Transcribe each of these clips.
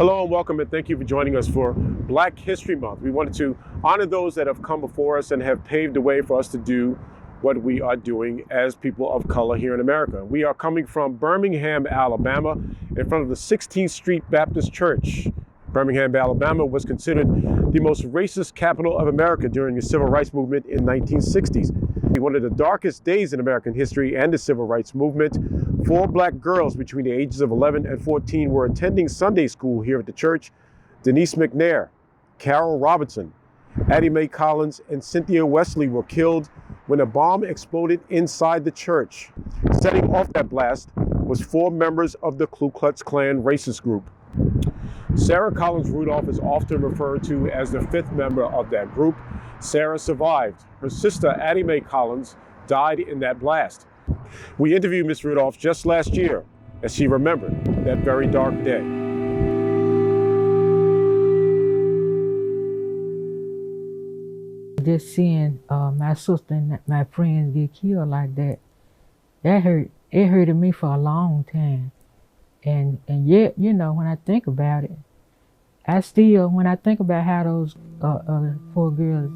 Hello and welcome, and thank you for joining us for Black History Month. We wanted to honor those that have come before us and have paved the way for us to do what we are doing as people of color here in America. We are coming from Birmingham, Alabama, in front of the 16th Street Baptist Church. Birmingham, Alabama was considered the most racist capital of America during the Civil Rights Movement in the 1960s. One of the darkest days in American history and the Civil Rights Movement. 4 black girls between the ages of 11 and 14 were attending Sunday school here at the church. Denise McNair, Carol Robinson, Addie Mae Collins, and Cynthia Wesley were killed when a bomb exploded inside the church. Setting off that blast was 4 members of the Ku Klux Klan racist group. Sarah Collins Rudolph is often referred to as the 5th member of that group. Sarah survived. Her sister, Addie Mae Collins, died in that blast. We interviewed Miss Rudolph just last year as she remembered that very dark day. Just seeing my sister and my friends get killed like that, that hurt. It hurted me for a long time. And yet, you know, when I think about it, when I think about how those 4 girls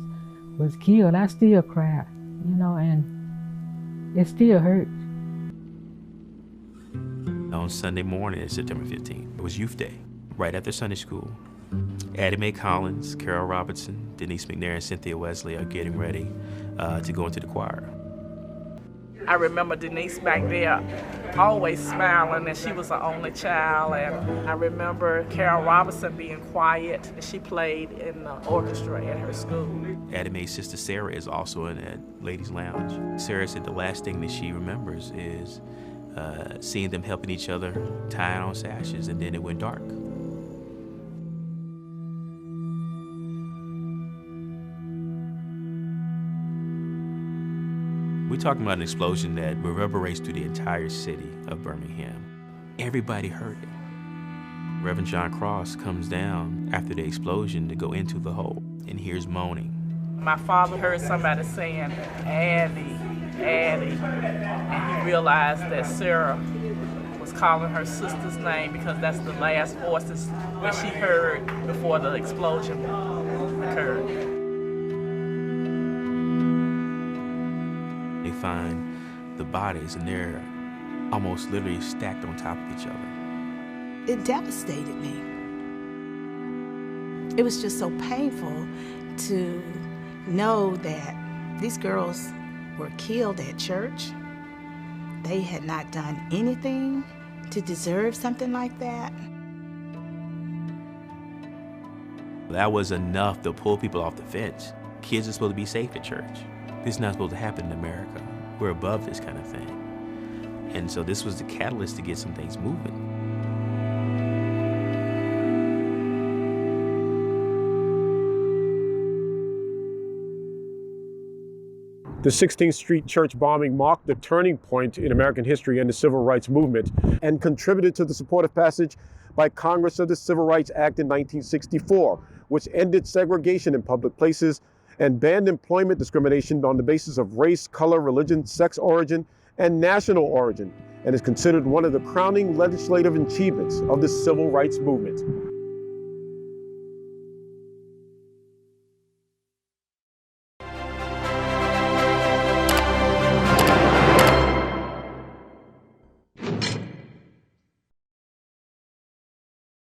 was killed, I still cry, you know, and it still hurts. On Sunday morning, September 15th, it was Youth Day. Right after Sunday school, Addie Mae Collins, Carol Robinson, Denise McNair, and Cynthia Wesley are getting ready to go into the choir. I remember Denise back there always smiling, and she was the only child. And I remember Carol Robinson being quiet, and she played in the orchestra at her school. Addie Mae's sister Sarah is also in that ladies' lounge. Sarah said the last thing that she remembers is seeing them helping each other, tying on sashes, and then it went dark. We're talking about an explosion that reverberates through the entire city of Birmingham. Everybody heard it. Reverend John Cross comes down after the explosion to go into the hole and hears moaning. My father heard somebody saying, Addie, Addie, and he realized that Sarah was calling her sister's name because that's the last voices that she heard before the explosion occurred. They find the bodies, and they're almost literally stacked on top of each other. It devastated me. It was just so painful to know that these girls were killed at church. They had not done anything to deserve something like that. That was enough to pull people off the fence. Kids are supposed to be safe at church. This is not supposed to happen in America. We're above this kind of thing. And so this was the catalyst to get some things moving. The 16th Street Church bombing marked the turning point in American history and the Civil Rights Movement and contributed to the supportive passage by Congress of the Civil Rights Act in 1964, which ended segregation in public places and banned employment discrimination on the basis of race, color, religion, sex origin, and national origin, and is considered one of the crowning legislative achievements of the Civil Rights Movement.